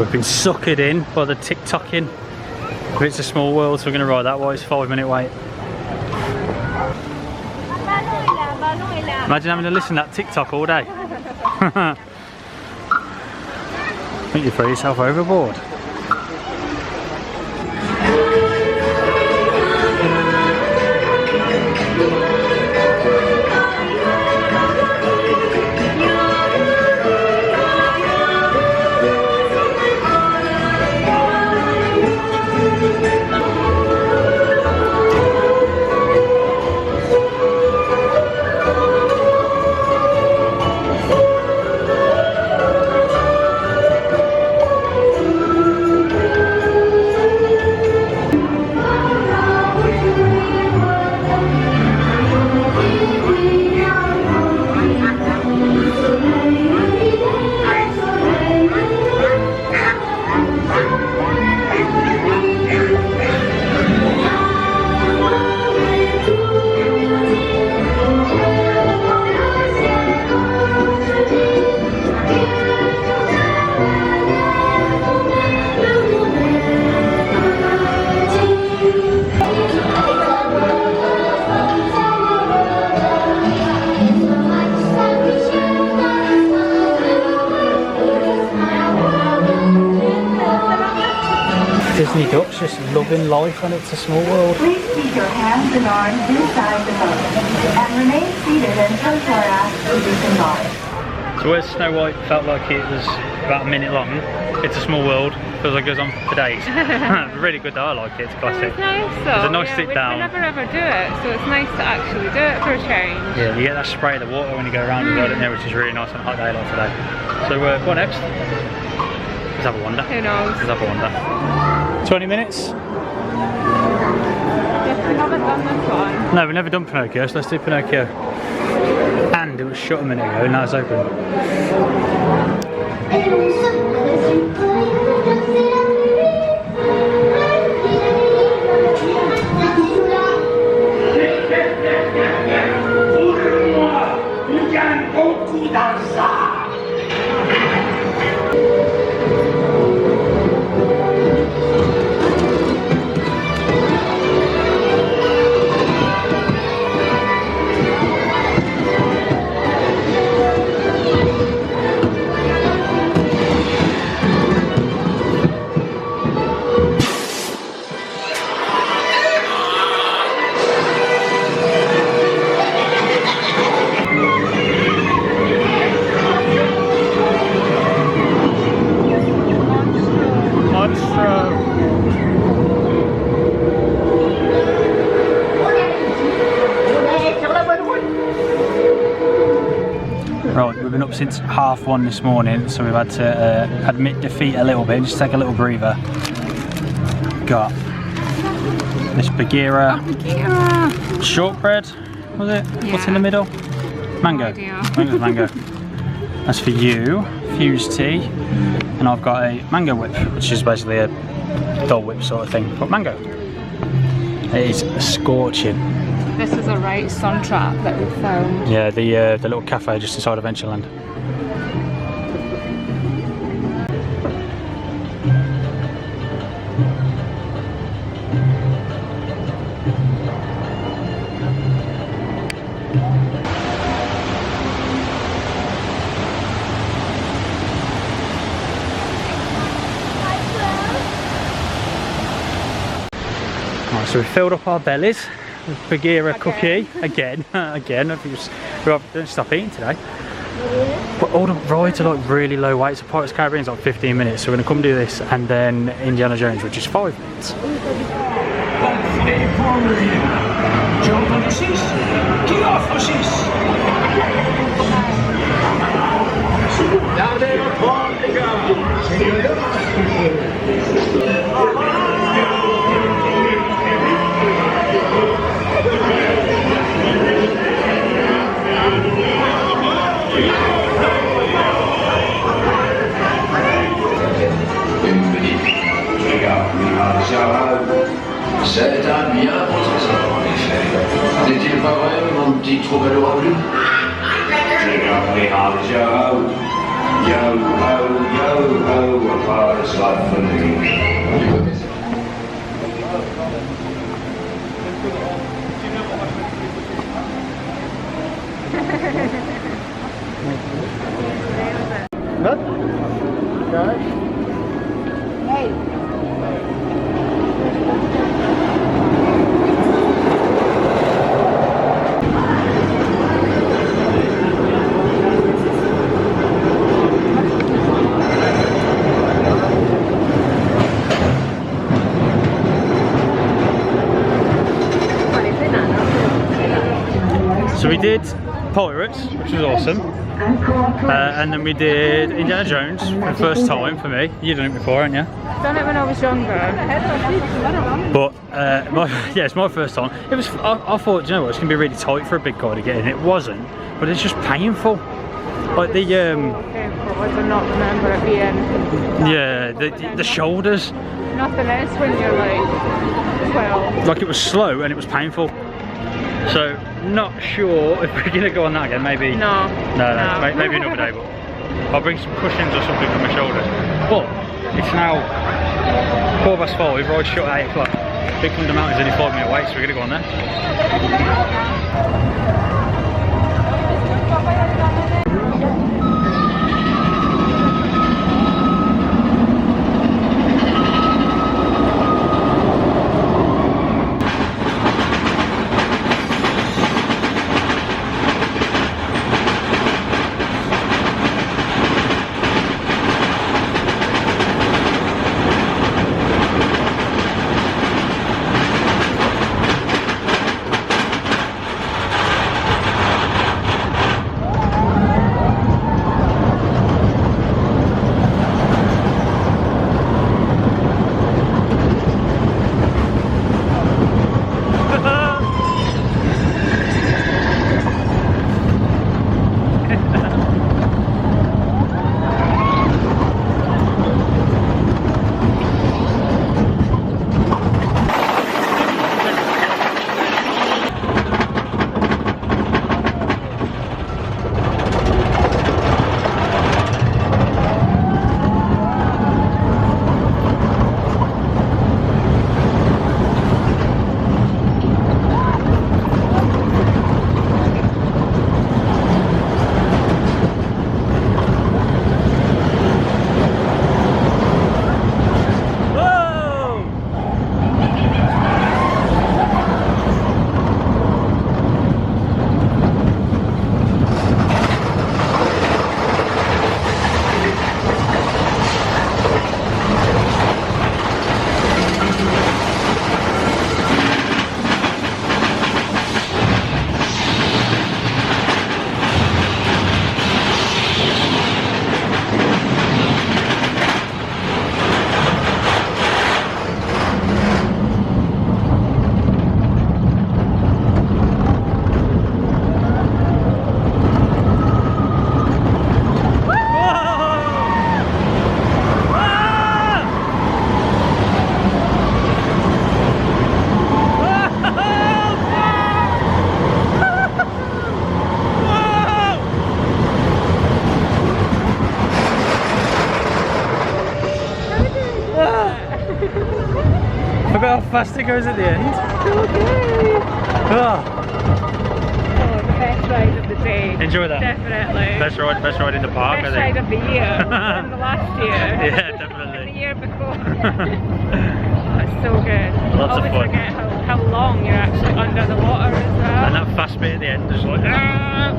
we've been suckered in by the TikToking. But it's a small world, so we're going to ride that way. It's a 5-minute wait. Imagine having to listen to that TikTok all day. I think you throw yourself overboard. Disney ducks just loving life, and it's a small world. Please keep your hands and arms inside the boat and remain seated until you are asked to disembark. So whereas Snow White felt like it was about a minute long, It's a Small World feels like it goes on for days. Really good though, I like it, it's classic. It's nice though. It's a nice sit down. We never ever do it, so it's nice to actually do it for a change. Yeah, you get that spray of the water when you go around the world in there, which is really nice on a hot day like today. So what next? Let's have a wander. Who knows? Let's have a wander. 20 minutes? Yes, we haven't done this one. No, we've never done Pinocchio, so let's do Pinocchio. And it was shut a minute ago, and now it's open. Right, we've been up since 1:30 this morning, so we've had to admit defeat a little bit, just take a little breather. Got this Bagheera shortbread, was it? Yeah. What's in the middle? Mango. I think it was mango. That's for you, fused tea, and I've got a mango whip, which is basically a Dole Whip sort of thing, but mango. It is scorching. This is a right sun trap that we found. Yeah, the little cafe just inside Adventureland. Right, so we filled up our bellies. Bagheera cookie again. Don't stop eating today. But all the rides are like really low weight. So Pirates of the Caribbean is like 15 minutes. So we're gonna come do this and then Indiana Jones, which is 5 minutes. C'est un bien beau trésor, en effet. N'est-il pas vrai, mon petit troubadour bleu? Yo ho, a Paris life for me. Good? Okay. So we did Pirates, which was awesome, and then we did Indiana Jones for the first time for me. You've done it before, haven't you? I've done it when I was younger. But yeah, it's my first time. It was. I thought, you know what, it's gonna be really tight for a big guy to get in. It wasn't, but it's just painful. Like the Painful. I do not remember it being. yeah, the shoulders. Nothing is when you're like 12. Like it was slow and it was painful. So not sure if we're gonna go on that again. Maybe. No. Maybe another day. But I'll bring some cushions or something for my shoulders. But it's now 5:15. Ride shut at 8 o'clock. Big Thunder Mountain's only 5 minute wait, so we're gonna go on there. Forgot how fast it goes at the end. Okay. Ah. Oh, the best ride of the day. Enjoy that. Definitely. Best ride in the park, Best I ride think. of the year. And the last year. Yeah, And the definitely. year before. Oh, it's so good. Lots of Always fun. forget how long you're actually under the water as well. And that fast bit at the end is like, ah!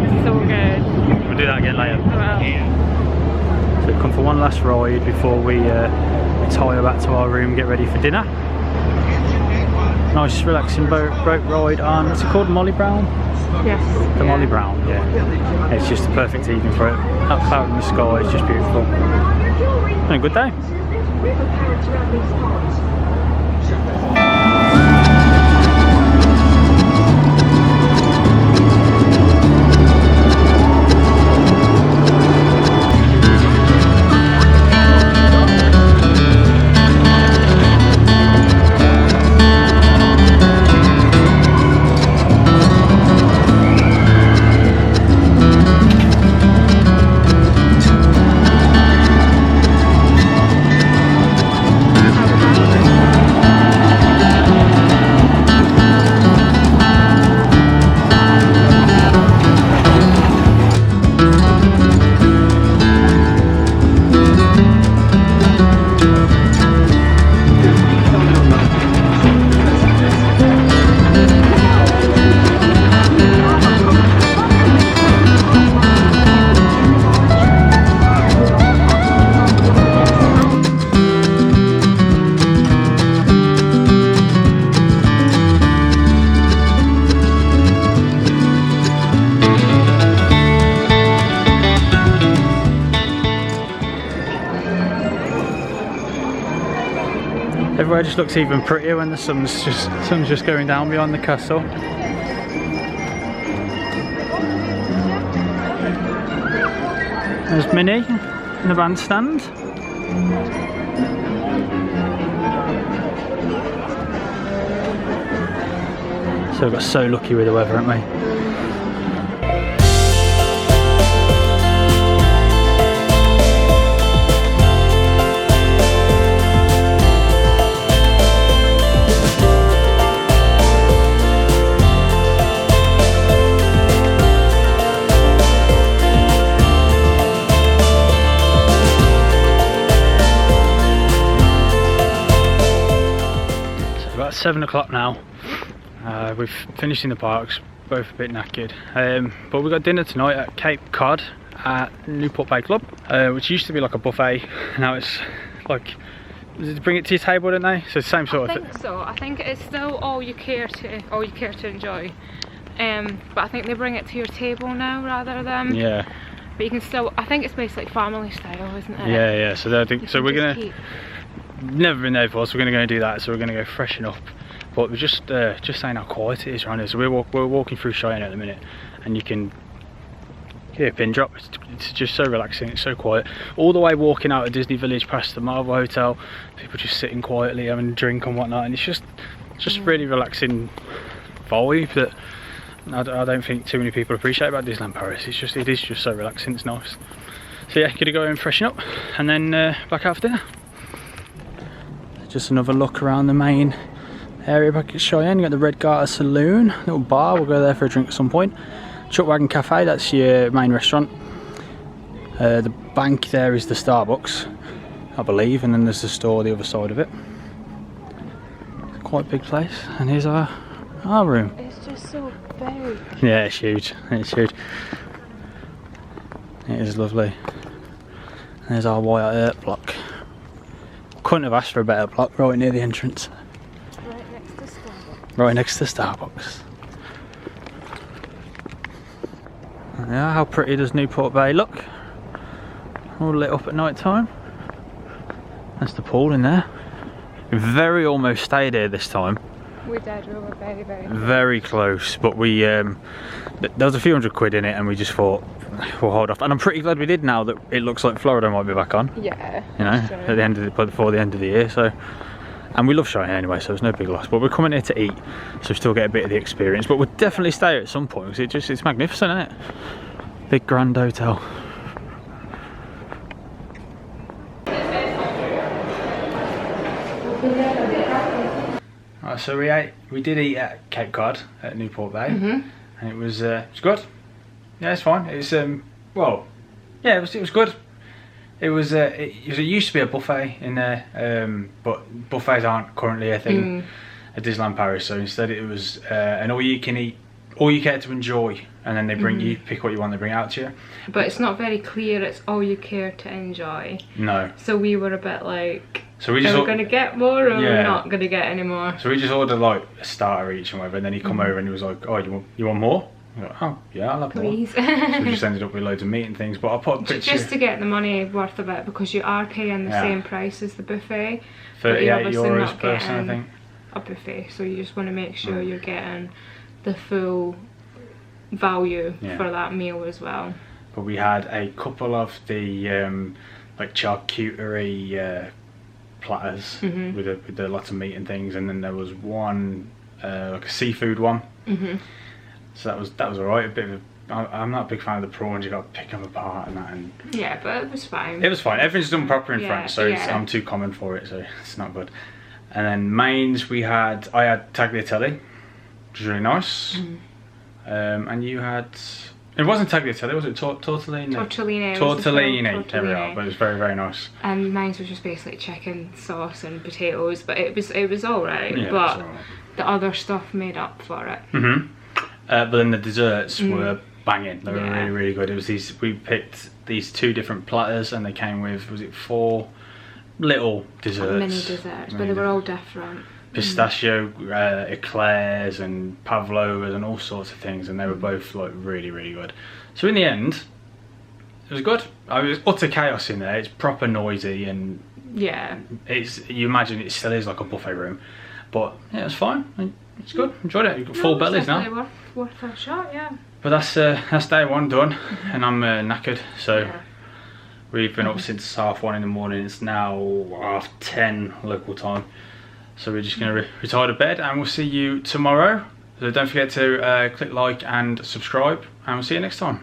It's so good. We'll do that again later. Well, So we've come for one last ride before we retire back to our room, get ready for dinner. Nice relaxing boat ride on, what's it called, Molly Brown? yes. The Molly Brown, yeah. It's just the perfect evening for it. That cloud in the sky, it's just beautiful. And a good day. Everywhere just looks even prettier when the sun's just going down behind the castle. There's Minnie in the bandstand. So we got so lucky with the weather, haven't we? About 7 o'clock now. We've finished in the parks, both a bit knackered, but we've got dinner tonight at Cape Cod at Newport Bay Club, which used to be like a buffet. Now it's like, they bring it to your table, don't they? So it's the same sort of thing. I think so. I think it's still all you care to enjoy, but I think they bring it to your table now rather than. Yeah. But you can still. I think it's basically family style, isn't it? Yeah, yeah. So I think so. We're gonna. Never been there before, so we're going to go and do that. So we're going to go freshen up. But we're just saying how quiet it is around here. So we're walking through Cheyenne at the minute, and you can hear a pin drop. It's just so relaxing. It's so quiet. All the way walking out of Disney Village past the Marvel Hotel, people just sitting quietly having a drink and whatnot, and it's just really relaxing vibe that I don't think too many people appreciate about Disneyland Paris. It is just so relaxing. It's nice. So yeah, gonna go and freshen up, and then back out for dinner. Just another look around the main area back at Cheyenne. You got the Red Garter Saloon, little bar. We'll go there for a drink at some point. Chuckwagon Cafe, that's your main restaurant. The bank there is the Starbucks, I believe, and then there's the store the other side of it. It's quite a big place, and here's our room. It's just so big. Yeah, it's huge. It's huge. It is lovely. And there's our Wyatt Earp block. Couldn't have asked for a better block, right near the entrance. Right next to Starbucks. Right next to Starbucks. Yeah, how pretty does Newport Bay look? All lit up at night time. That's the pool in there. We very almost stayed here this time. We did, we were very, very close. Very close, but we there was a few £100 in it, and we just thought we'll hold off. And I'm pretty glad we did now that it looks like Florida might be back on. Yeah. You know, at the end of before the end of the year. So, and we love Cheyenne anyway, so it's no big loss. But we're coming here to eat, so we still get a bit of the experience. But we'll definitely stay here at some point because it's magnificent, isn't it? Big grand hotel. So we did eat at Cape Cod at Newport Bay, and it was good. Yeah, it's fine. It's well, yeah, it was good. It used to be a buffet in there, but buffets aren't currently a thing at Disneyland Paris. So instead, it was an all-you-can-eat, all you care to enjoy, and then they bring you pick what you want, they bring it out to you. But it's not very clear. It's all you care to enjoy. No. So we were a bit like. So we just are we going to get more or we're not going to get any more? So we just ordered like a starter each and whatever, and then he come over and he was like, oh, you want more? I'm like, oh yeah, I'll have Please. more. So we just ended up with loads of meat and things, but I'll put a picture. Just to get the money worth of it, because you are paying the same price as the buffet. €38 per person, I think. A buffet, so you just want to make sure you're getting the full value for that meal as well. But we had a couple of the like charcuterie platters with lots of meat and things, and then there was one like a seafood one. So that was alright. I'm not a big fan of the prawns. You got to pick them apart and that. And yeah, but it was fine. It was fine. Everything's done proper in front, so I'm too common for it, so it's not good. And then mains, I had tagliatelle, which was really nice. And you had. It wasn't tagliatelle, was it? Tortellini? Tortellini, there we are, but it was very, very nice. And mine was just basically chicken sauce and potatoes, but it was alright, but the other stuff made up for it. But then the desserts were banging. They were really, really good. It was we picked these 2 different platters, and they came with, was it 4 little desserts? Mini desserts, but they were all different. Pistachio eclairs and pavlovas and all sorts of things, and they were both like really, really good. So in the end, it was good. It was utter chaos in there. It's proper noisy, and Yeah. You imagine it still is like a buffet room, but yeah, it's fine. It's good. Enjoyed it. You've got full bellies now. Worth a shot, yeah. But that's day one done, and I'm knackered. So we've been up since 1:30 in the morning. It's now 10:30 local time. So we're just gonna retire to bed, and we'll see you tomorrow. So don't forget to click like and subscribe, and we'll see you next time.